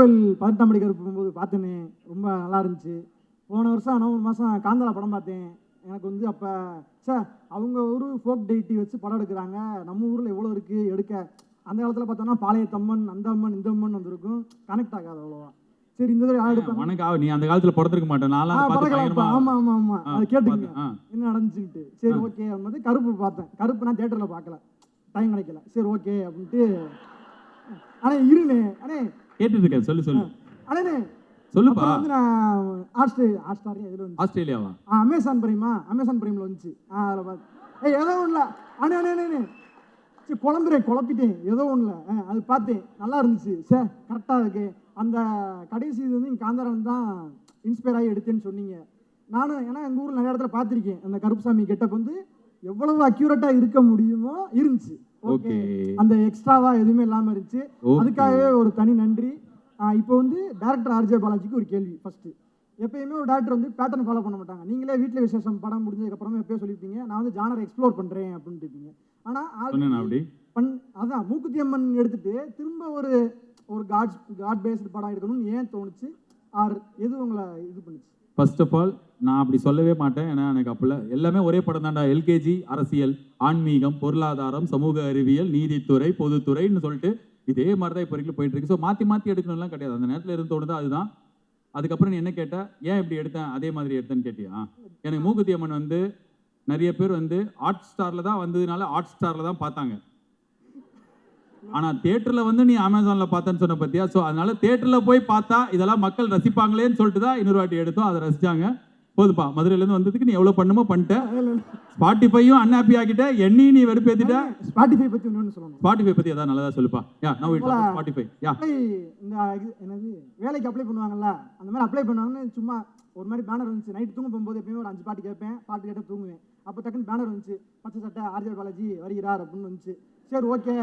18ஆம் படி கருப்பு போகும்போது பார்த்தேனே, ரொம்ப நல்லா இருந்துச்சு. போன வருஷம் நவம்பர் மாதம் காந்தாரா படம் பார்த்தேன். எனக்கு வந்து அப்போ அவங்க ஒரு ஃபோக் டெய்ட்டி வச்சு படம் எடுக்கிறாங்க. நம்ம ஊரில் எவ்வளோ இருக்குது எடுக்க. அந்த காலத்தில் பார்த்தோம்னா பாளையத்தம்மன், அந்த அம்மன், இந்த அம்மன் வந்திருக்கும். கனெக்ட் ஆகாது அவ்வளோவா. சரி இந்த தடவை எடுப்பேன். உனக்கு நீ அந்த காலத்தில் பிறந்திருக்க மாட்டேன். ஆமாம் அது கேட்டுங்க என்ன நடந்துச்சுட்டு. சரி ஓகே அப்படின்றது கருப்பு பார்த்தேன். கருப்பு நான் தேட்டரில் பார்க்கல, டைம் கிடைக்கல. சரி ஓகே அப்படின்ட்டு. ஆனால் இருண்ணே அண்ணே கேட்டுட்டு இருக்கேன். சொல்லு அண்ணே சொல்லுப்பா. வந்து நான் ஹாட்ஸ்டார் இதில் வந்து ஆஸ்திரேலியாவா அமேசான் பிரைமில் வந்துச்சு. அதில் பார்த்து ஏதோ ஒன்றும் அண்ணே சரி குழப்பிட்டேன். ஏதோ ஒன்றும் அது பார்த்தேன், நல்லா இருந்துச்சு. சார் கரெக்டாக இருக்கு. அந்த கடைசி இது வந்து காந்தாரன் தான் இன்ஸ்பயர் ஆகி எடுத்தேன்னு சொன்னீங்க. நானும் ஏன்னா எங்கள் ஊரில் நிறைய இடத்துல பார்த்துருக்கேன். அந்த கருப்புசாமி கெட்டப் வந்து எவ்வளவு அக்யூரேட்டாக இருக்க முடியுமோ இருந்துச்சு. ஓகே, அந்த எக்ஸ்ட்ராவா எதுவுமே இல்லாமல் இருந்துச்சு. அதுக்காகவே ஒரு தனி நன்றி. இப்போ வந்து டேரக்டர் ஆர்ஜே பாலாஜிக்கு ஒரு கேள்வி. ஃபர்ஸ்ட், எப்பயுமே ஒரு டேரக்டர் வந்து பேட்டர்ன் ஃபாலோ பண்ண மாட்டாங்க. நீங்களே வீட்டில் விசேஷம் படம் முடிஞ்சதுக்கப்புறமா எப்பயோ சொல்லியிருப்பீங்க, நான் வந்து ஜானர் எக்ஸ்ப்ளோர் பண்ணுறேன் அப்படின்ட்டு இருப்பீங்க. ஆனால் அதான் மூக்குத்தி அம்மன் எடுத்துட்டு திரும்ப ஒரு காட் பேஸ்டு படம் எடுக்கணும்னு ஏன் தோணுச்சு? ஆர் எது உங்களை இது பண்ணுச்சு? ஃபர்ஸ்ட் ஆஃப் ஆல் நான் அப்படி சொல்லவே மாட்டேன். ஏன்னா எனக்கு அப்பல எல்லாமே ஒரே படம் தான்டா. எல்கேஜி அரசியல், ஆன்மீகம், பொருளாதாரம், சமூக அறிவியல், நீதித்துறை, பொதுத்துறைன்னு சொல்லிட்டு இதே மாதிரி தான் இப்போ வரைக்கும் போயிட்டு இருக்கு. ஸோ மாற்றி எடுக்கணும்லாம் கிடையாது. அந்த நேரத்தில் இருந்து தோணுது அதுதான். அதுக்கப்புறம் நீ என்ன கேட்ட, ஏன் இப்படி எடுத்தேன் அதே மாதிரி எடுத்தேன்னு கேட்டியா? எனக்கு மூக்குத்தி அம்மன் வந்து நிறைய பேர் வந்து ஹாட் ஸ்டாரில் தான் வந்ததுனால ஹாட் ஸ்டாரில் தான் பார்த்தாங்க. ஆனால் தியேட்டரில் வந்து நீ அமேசானில் பார்த்தேன்னு சொன்ன பற்றியா? ஸோ அதனால தியேட்டரில் போய் பார்த்தா இதெல்லாம் மக்கள் ரசிப்பாங்களேன்னு சொல்லிட்டு தான் இன்னொரு வாட்டி எடுத்தோம். அதை ரசித்தாங்க. போதுப்பா, மதுரையிலேருந்து வந்ததுக்கு நீ எவ்வளோ பண்ணுமோ பண்ணிட்டேன். ஸ்பாட்டிஃபையும் அன்ஹாப்பி ஆகிட்ட, என்னையும் நீ வெறுப்பேத்திட்ட. ஸ்பாட்டிஃபை பற்றி ஒன்று சொல்லணும். ஸ்பாட்டிஃபை பற்றி அதான் நல்லதா சொல்லுப்பா. ஸ்பாட்டிஃபை இந்த என்னது வேலைக்கு அப்ளை பண்ணுவாங்கல்ல, அந்த மாதிரி அப்ளை பண்ணுவாங்கன்னு சும்மா ஒரு மாதிரி பேனர் வந்துச்சு. நைட்டு தூங்க போகும்போது எப்பயுமே ஒரு 5 பாட்டு கேட்பேன். பாட்டு கேட்டால் தூங்குவேன். அப்போ டக்குன்னு பேனர் வந்துச்சு, பச்சை சட்டை ஆர்ஜே பாலாஜி வருகிறார் அப்படின்னு வந்துச்சு. சரி ஓகே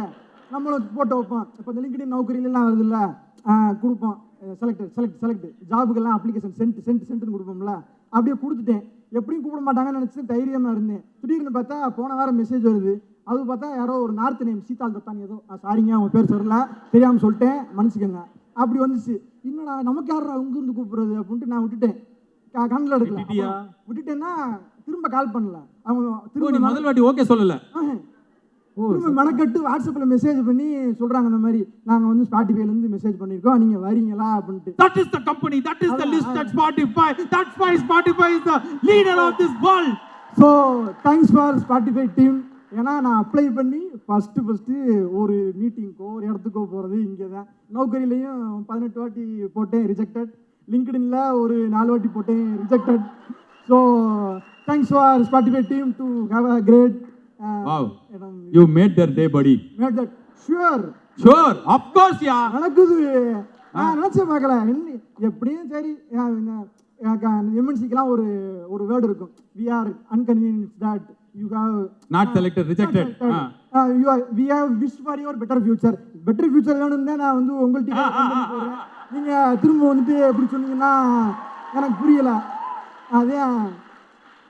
நம்மளும் போட்டு வைப்போம். இப்போ இந்த லிங்க்டின் நௌக்கரிலாம் வருது இல்லை, கொடுப்போம். செலக்ட் ஜாபுக்கெல்லாம் அப்ளிகேஷன் சென்ட்னு கொடுப்போம்ல, அப்படியே கொடுத்துட்டேன். எப்படியும் கூப்பிட மாட்டாங்கன்னு நினச்சி தைரியமாக இருந்தேன். திடீர்னு பார்த்தா போன வாரம் மெசேஜ் வருது. அது பார்த்தா யாரோ ஒரு நார்த் நேம் சீதால் தத்தான் ஏதோ, சாரிங்க அவங்க பேர் சொல்லல, தெரியாமல் சொல்லிட்டேன், மன்னிச்சுக்கோங்க. அப்படி வந்துச்சு. இன்னும் நமக்கு யாரா இருந்து கூப்பிடுறது அப்படின்ட்டு நான் விட்டுட்டேன். கண்ணில் எடுக்கல. விட்டுட்டேன்னா திரும்ப கால் பண்ணல. அவங்க திரும்ப முதல் வாட்டி ஓகே சொல்லல. திரும்ப மெனக்கட்டு வாட்ஸ்அப்பில் மெசேஜ் பண்ணி சொல்கிறாங்க, இந்த மாதிரி நாங்கள் வந்து ஸ்பாட்டிஃபைலேருந்து மெசேஜ் பண்ணியிருக்கோம், நீங்கள் வரீங்களா அப்படின்ட்டு. That is the company, that is the list at Spotify. That's why Spotify is the leader of this world. So thanks for Spotify team. ஏன்னா நான் அப்ளை பண்ணி ஃபஸ்ட்டு ஒரு மீட்டிங்க்கோ ஒரு இடத்துக்கோ போகிறது இங்கே தான். நௌக்கரிலையும் 18 வாட்டி போட்டேன், ரிஜெக்டட். லிங்க்டின்ல ஒரு 4 வாட்டி போட்டேன், rejected. So thanks for Spotify team to have a great wow, you made their day buddy. made that sure of course yeah. நடக்குது. நான் நினச்சே பார்க்கல. எப்படியும் சரி எம்என்சிக்கெலாம் ஒரு வேர்டு இருக்கும், we are unconvinced that you have not selected, rejected. we have wished for your better future வேணும்னு தான் நான் வந்து உங்கள்கிட்ட போகிறேன். நீங்கள் திரும்ப வந்துட்டு எப்படி சொன்னீங்கன்னா எனக்கு புரியலை. அதே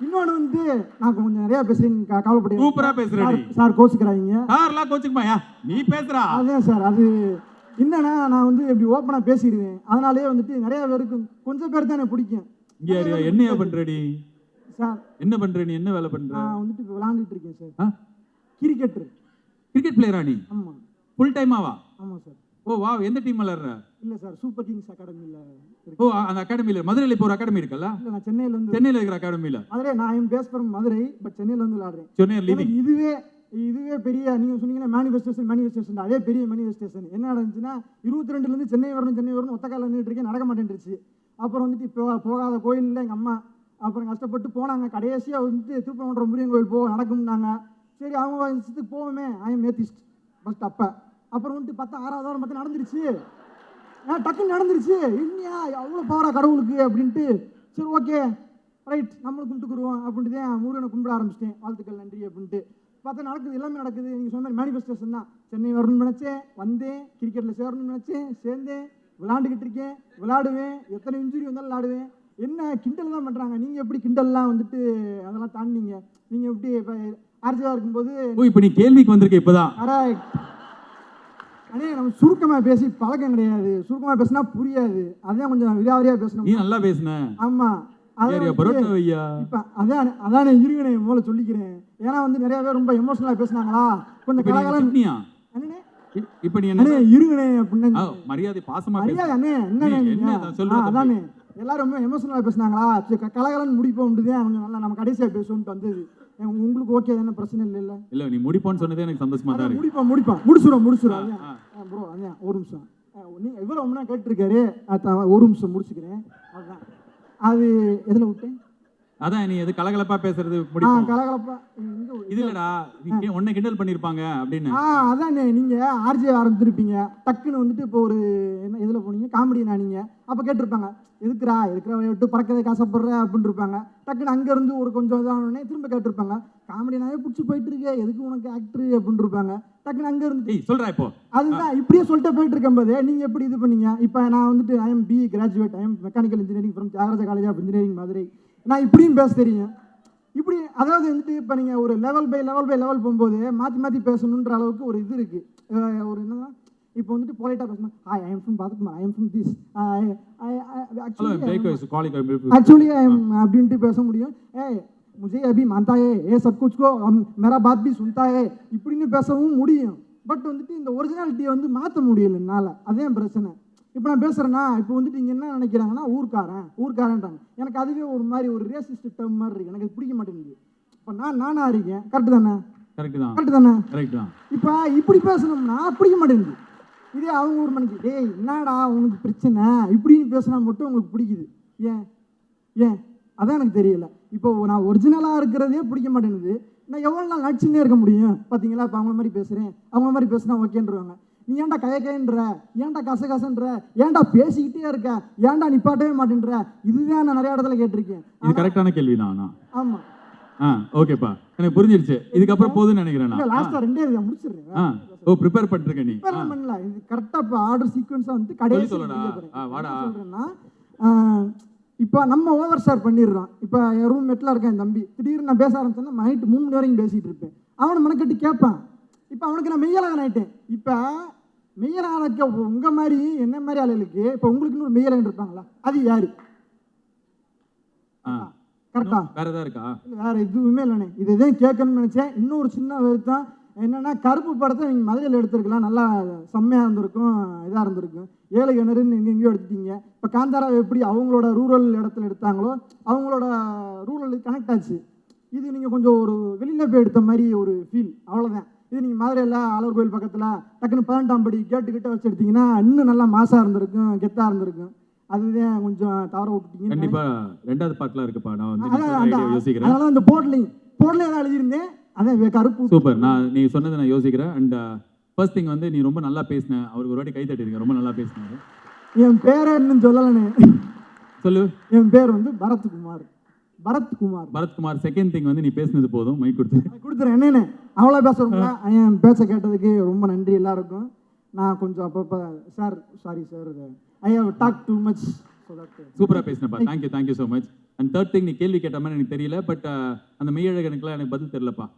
இன்னொன்று வந்து நான் கொஞ்சம் நிறைய பேசுறேன், கவலைப்படு. சூப்பரா பேசுறேன் சார், கோச்சுக்கிறாங்க. சார்லாம் கோச்சுக்குமாயா, நீ பேசுறா. அதே சார், அது என்னன்னா நான் வந்து இப்படி ஓப்பனாக பேசிடுவேன். அதனாலே வந்துட்டு நிறைய பேருக்கு கொஞ்சம் பேர் தான் எனக்கு பிடிக்கும். என்ன பண்றடி சார்? என்ன பண்ற நீ? என்ன வேலை பண்ற? நான் வந்துட்டு இப்போ விளாண்டுட்டு இருக்கேன் சார். கிரிக்கெட் பிளேயரா நீ? ஆமாம். ஃபுல் டைமாவா? ஆமாம் சார். ஓ வா, எந்த டீம் விளையாடுற? இல்லை சார், சூப்பர் கிங்ஸ் அகாடமியில். ஓ, அந்த அகாடமியில் மதுரையில் இப்போ ஒரு அகாடமி இருக்குல்ல? இல்லை, நான் சென்னையில் இருக்கிற அகாடமியில். மதுரை, நான் என் பேஸ் ஃப்ரம் மதுரை, பட் சென்னையில் வந்து விளையாடுறேன். சென்னையில் லீவிங். இதுவே பெரிய, நீங்கள் சொன்னீங்கன்னா மேனிஃபெஸ்டேஷன் அதே பெரிய மேனிஃபெஸ்டேஷன். என்ன நடந்துச்சுன்னா 22லேருந்து சென்னை வரணும் ஒத்த காலில் நின்றுட்டு இருக்கேன், நடக்க மாட்டேன்ருச்சு. அப்புறம் வந்துட்டு இப்போ போகாத கோயிலில் எங்கள் அம்மா அப்புறம் கஷ்டப்பட்டு போனாங்க. கடைசியாக வந்துட்டு திருப்பரங்குன்றம் முருகன் கோயில் நடக்கும்னாங்க. சரி அவங்க இஷ்டத்துக்கு போவோமே, ஐஎம் ஏத்திஸ்ட் ஃபஸ்ட். அப்புறம் வந்துட்டு 6வது வாரம் பார்த்தா நடந்துருச்சு. டக்குன்னு நடந்துருச்சு. இல்லையா அவ்வளோ பவரா கடவுளுக்கு அப்படின்ட்டு. சரி ஓகே ரைட், நம்மளும் கும்பிட்டுக்குருவோம் அப்படின்ட்டு தான் முருகனை கும்பிட ஆரம்பிச்சிட்டேன். வாழ்த்துக்கள், நன்றி அப்படின்ட்டு. பார்த்தா நடக்குது, எல்லாமே நடக்குது. நீங்கள் சொன்ன மாதிரி மேனிஃபெஸ்டேஷன் தான். சென்னை வரணும்னு நினச்சேன், வந்தேன். கிரிக்கெட்டில் சேரணும்னு நினச்சேன், சேர்ந்தேன். விளையாண்டுக்கிட்டு இருக்கேன், விளையாடுவேன். எத்தனை இன்ஜுரி வந்தாலும் விளையாடுவேன். என்ன கிண்டல் தான் பண்ணுறாங்க. நீங்கள் எப்படி கிண்டல்லாம் வந்துட்டு அதெல்லாம் தாண்டினீங்க? நீங்கள் எப்படி இப்போ ஆர்ஜியாக இருக்கும்போது? இப்போ நீ கேள்விக்கு வந்திருக்க இப்போதான். கரெக்ட். அண்ணே நம்ம சுருக்கமாக பேசி பழக்கம் கிடையாது, சுருக்கமாக பேசினா புரியாது, அதான் கொஞ்சம் விடாவரியாக பேசணும். நீ நல்லா பேசுன. ஆமாம் இப்போ அதானே இருங்கண்ணே மூல சொல்லிக்கிறேன். ஏன்னா வந்து நிறைய பேர் ரொம்ப எமோஷனலாக பேசுனாங்களா, கொஞ்சம் கலகலன்னு அண்ணே இப்போ நீ என்ன இருங்கண்ணே அப்படின்னு மரியாதை பாசமா மரியாதை அண்ணே என்ன சொல்றேன். அதானே எல்லாரும் ரொம்ப எமோஷனலாக பேசுனாங்களா, கலகலன்னு முடிப்போம் கொஞ்சம் நல்லா நம்ம கடைசியாக பேசுவோம்ட்டு வந்தது. உங்களுக்கு ஓகே தானே, பிரச்சனை இல்லை. இல்லை நீ முடிப்போன்னு சொன்னதே எனக்கு சந்தோஷமா தான் இருக்கு. முடிச்சிடும் ப்ரோ. அதான் ஒரு நிமிஷம், நீங்கள் இவ்வளோ ஒன்றா கேட்டிருக்காரு, ஒரு நிமிஷம் முடிச்சுக்கிறேன். அதுதான் அது எதில் விட்டேன். அதான் நீ எது கலகலப்பா பேசுறது முடியும். கலகலப்பா இது இல்லடா, நீ உன்னை கிண்டல் பண்ணிருப்பாங்க அப்படின்னு. அதான் நீங்க ஆர்ஜே ஆரம்பிச்சிருப்பீங்க, டக்குன்னு வந்துட்டு இப்போ ஒரு என்ன எதுல போனீங்க, காமெடினா நீங்க அப்ப கேட்டிருப்பாங்க, எதுக்குறா விட்டு பறக்கதை காசப்படுற அப்படின்னு இருப்பாங்க. டக்குன்னு அங்க இருந்து ஒரு கொஞ்சம் இதானே திரும்ப கேட்டிருப்பாங்க, காமெடினாவே பிடிச்சி போயிட்டு இருக்க, எதுக்கு உனக்கு ஆக்டர் அப்படின்னு இருப்பாங்க. டக்குன்னு அங்க இருந்து சொல்றா இப்போ அதுதான் இப்படியே சொல்லிட்டு போயிட்டு இருக்கும் போது நீங்க எப்படி இது பண்ணீங்க. இப்போ நான் வந்துட்டு I am BE graduate, I am mechanical engineering from Thiagaraja college of engineering Madurai. நான் இப்படியும் பேச தெரியும். இப்படி அதாவது வந்துட்டு இப்போ நீங்கள் ஒரு லெவல் பை லெவல் போகும்போது மாற்றி பேசணுன்ற அளவுக்கு ஒரு இது இருக்குது. ஒரு என்னன்னா இப்போ வந்துட்டு பொலைட்டாக பேசணும், ஐ எம் ஃப்ரம் பாத்குமார், I am from this, actually I am அப்படின்ட்டு பேச முடியும். मुझे अभी मानता है ये सब कुछ को मेरा बात भी सुनता है இப்படின்னு பேசவும் முடியும். பட் வந்துட்டு இந்த ஒரிஜினாலிட்டியை வந்து மாற்ற முடியல என்னால், அதே பிரச்சனை. இப்போ நான் பேசுகிறேன்னா இப்போ வந்துட்டு இங்கே என்ன நினைக்கிறாங்கன்னா ஊர்க்காரன்றாங்க. எனக்கு அதுவே ஒரு மாதிரி ஒரு ரேசிஸ்ட் டேர்ம் மாதிரி இருக்குது, எனக்கு பிடிக்க மாட்டேங்குது. இப்போ நானாக இருக்கேன், கரெக்டு தானே? கரெக்டு தானே? இப்போ இப்படி பேசணும்னா பிடிக்க மாட்டேங்குது. இதே அவங்க ஒரு மணிக்கு டேய் என்னடா உனக்கு பிரச்சனை இப்படின்னு பேசினா மட்டும் உங்களுக்கு பிடிக்குது. ஏன் அதான் எனக்கு தெரியல. இப்போ நான் ஒரிஜினலாக இருக்கிறதே பிடிக்க மாட்டேங்குது. நான் எவ்வளோ நாள் நடிச்சுன்னே இருக்க முடியும்? பார்த்தீங்களா, இப்போ அவங்கள மாதிரி பேசுகிறேன், அவங்க மாதிரி பேசுனா ஓகேன்றாங்க. நீ ஏன்டா கயன்ற, ஏன்டா கசகசன்ற, ஏன்டா பேசிக்கிட்டே இருக்க, ஏன்டா நிப்பாட்டவே மாட்டேன்ற, இதுதான் நான் நிறைய இடத்துல கேட்டிருக்கேன். இது கரெக்டான கேள்வி தான். ஆமாம் ஓகேப்பா, எனக்கு புரிஞ்சிருச்சு. இதுக்கப்புறம் போதுன்னு நினைக்கிறேன். நான் லாஸ்ட்டாக 2 முடிச்சிடுறேன். ப்ரிப்பேர் பண்ணிருக்கேன். நீ பண்ணல, இது கரெக்டாக இப்போ ஆர்டர் சீக்வன்ஸாக வந்து கடைசி சொல்கிறேன்னா இப்போ நம்ம ஓவர் ஸ்டார் பண்ணிடுறான். இப்போ என் ரூம்மேட்டில் இருக்கேன் என் தம்பி, திடீர்னு நான் பேச ஆரம்பிச்சேன்னா நைட்டு 3 மணி வரைக்கும் பேசிகிட்டு இருப்பேன். அவனை மனக்கட்டி கேட்பான். இப்போ அவனுக்கு நான் மெய்யழகன் ஆகிட்டேன். இப்போ மெய்யழக உங்கள் மாதிரி என்ன மாதிரி ஆளுகளுக்கு இப்போ உங்களுக்குன்னு ஒரு மெய்யழகன் இருப்பாங்களா, அது யாரு? கரெக்டா? வேற ஏதாவது இருக்கா? இல்லை வேற எதுவுமே இல்லைண்ணே. இது எதையும் கேட்கணும்னு நினச்சேன். இன்னொரு சின்ன வருத்தம் என்னென்னா, கருப்பு படத்தை நீங்கள் மதுரையில் எடுத்துருக்கலாம், நல்லா செம்மையாக இருந்திருக்கும், இதாக இருந்திருக்கும். 7 கிணறுன்னு எங்கெங்கேயோ எடுத்துட்டீங்க. இப்போ காந்தாரா எப்படி அவங்களோட ரூரல் இடத்துல எடுத்தாங்களோ அவங்களோட ரூரல் கனெக்ட் ஆச்சு. இது நீங்கள் கொஞ்சம் ஒரு வெளியில் போய் எடுத்த மாதிரி ஒரு ஃபீல், அவ்வளோதான். இது நீங்கள் மதுரையில் ஆலூர் கோயில் பக்கத்தில் டக்குன்னு 18ஆம் படி கேட்டுக்கிட்ட வச்சு எடுத்தீங்கன்னா இன்னும் நல்லா மாசாக இருந்திருக்கும், கெத்தாக இருந்திருக்கும். அதுதான் கொஞ்சம் தவற விட்டுட்டீங்க. கண்டிப்பாக 2வது பார்ட்லாம் இருக்குப்பா. நான் வந்து யோசிக்கிறேன். அதனால அந்த போர்ட்லையும் தான் எழுதியிருந்தேன். அதான் கருப்பு. சூப்பர். நீ சொன்னதை நான் யோசிக்கிறேன். அண்ட் ஃபர்ஸ்ட் திங் வந்து நீ ரொம்ப நல்லா பேசின, அவருக்கு ஒரு வாட்டி கை தட்டிருக்க, ரொம்ப நல்லா பேசினாரு. என் பேரை இன்னும் சொல்லலண்ணே. சொல்லு. என் பேர் வந்து பரத்குமார். செகண்ட் திங் வந்து நீ பேசினது போதும், மைக் கொடுத்துறேன். என்னென்ன அவ்வளோ பேசுறோம்ல, என் பேச்ச கேட்டதுக்கு ரொம்ப நன்றி எல்லாருக்கும். நான் கொஞ்சம் அப்பப்போ sir sorry sir, I have talk too much. சூப்பராக பேசினப்பா. Thank you so much. And third thing, நீ கேள்வி கேட்ட மாதிரி எனக்கு தெரியல, பட் அந்த மெய்யழகனுக்குலாம் எனக்கு பதில் தெரியலப்பா.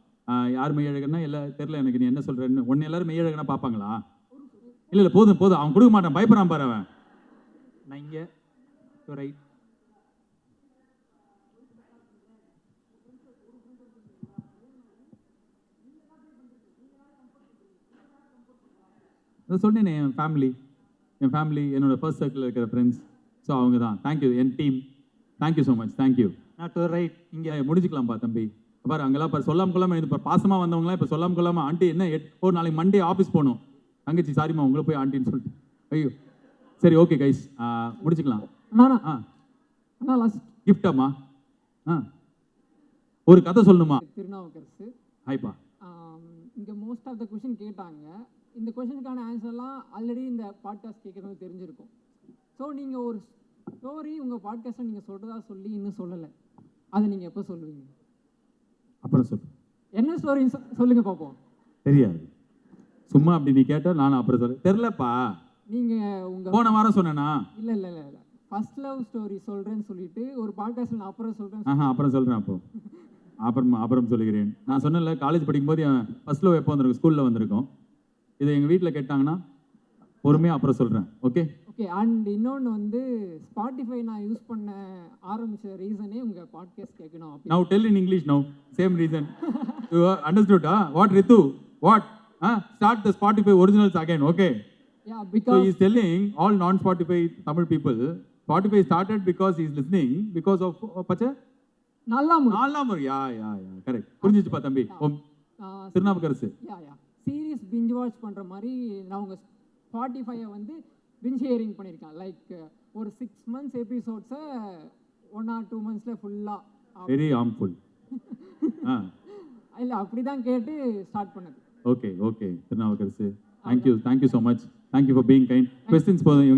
யார் மெய்யழகன்னா எல்லாம் தெரியல எனக்கு. நீ என்ன சொல்கிறேன்னு ஒன்று எல்லாரும் மெய்யழகனா பார்ப்பாங்களா? இல்லை போதும் அவன் கொடுக்க மாட்டான், பயப்படுறான் பாரு அவன். நான் இங்கே ரைட். சொன்னேனே, என் ஃபேமிலி என்னோட ஃபர்ஸ்ட் சர்க்கிளில் இருக்கிற ஃப்ரெண்ட்ஸ், ஸோ அவங்க தான். தேங்க்யூ என் team. Thank you so much. Thank you. Right. இங்கே முடிச்சுக்கலாம்ப்பா தம்பி. பாரு அங்கெல்லாம் பாரு சொல்லாமல் கொள்ளாமல் இப்போ பாசமாக வந்தவங்களாம் இப்போ சொல்லாமல் கொள்ளாமல் ஆண்டி என்ன நாளைக்கு மண்டே ஆஃபீஸ் போகணும், தங்கச்சி சாரிம்மா உங்களை போய் ஆண்டின்னு சொல்லிட்டு. ஐயோ சரி, ஓகே கைஸ், முடிச்சுக்கலாம். கிஃப்டாம்மா ஒரு கதை சொல்லணுமா? திருநாவுக்கரசு. ஹாய்ப்பா. இங்கே மோஸ்ட் ஆஃப் த கொஷின் கேட்டாங்க. இந்த கொஷனுக்கான ஆன்சர்லாம் ஆல்ரெடி இந்த பாட்காஸ்ட் கேட்குறவங்க தெரிஞ்சிருக்கும். ஸோ நீங்கள் ஒரு ஸ்டோரி உங்கள் பாட்காஸ்ட்டில் நீங்கள் சொல்கிறதா சொல்லி இன்னும் சொல்லலை, அதை நீங்கள் எப்போ சொல்லுவீங்க? அப்புறம் சொல்லு. என்ன ஸ்டோரின்னு சொல்லுங்க பார்ப்போம். தெரியாது, சும்மா அப்படி நீ கேட்டால் நானும் அப்புறம் சொல்ல தெரிலப்பா. நீங்கள் உங்கள் போன வாரம் சொன்னேனா? இல்லை ஃபர்ஸ்ட் லவ் ஸ்டோரி சொல்கிறேன்னு சொல்லிட்டு ஒரு பாட்காஸ்ட்டில் நான் அப்புறம் சொல்கிறேன். அப்புறம் சொல்கிறேன். அப்புறம் சொல்லுகிறேன். நான் சொன்னேன்ல, காலேஜ் படிக்கும்போது என் ஃபர்ஸ்ட் லவ் எப்போ வந்திருக்கும், ஸ்கூலில் வந்திருக்கும். இதை எங்கள் வீட்டில் கேட்டாங்கன்னா பொறுமையா அப்புறம் சொல்றேன். Okay okay. அண்ட் இன்னொன்று வந்து ஸ்பாட்டிஃபை நான் யூஸ் பண்ண ஆரம்பிச்ச ரீசனே உங்கள் பாட்காஸ்ட் கேட்கணும் அப்படி. now tell in english now same reason you understood what Ritu what start the Spotify originals again. Okay, yeah so because he is telling all non Spotify Tamil people Spotify started because he is listening because of pacha நல்லா நாலாம் yeah correct புரிஞ்சிச்சுப்பா தம்பி. திருநாவுக்கரசு யா serious binge watch பண்ணுற மாதிரி நான் உங்கள் ஸ்பாட்டிஃபையை வந்து pinch hearing பண்ணியிருக்கேன். Like ஒரு 6 months எபிசோட்ஸை 1 or 2 months ஃபுல்லாக வெரி harmful. இல்லை அப்படி தான் கேட்டு ஸ்டார்ட் பண்ணது. Okay Thirunavukkarasu, thank you so much, thank you for being kind. Questions போதும்.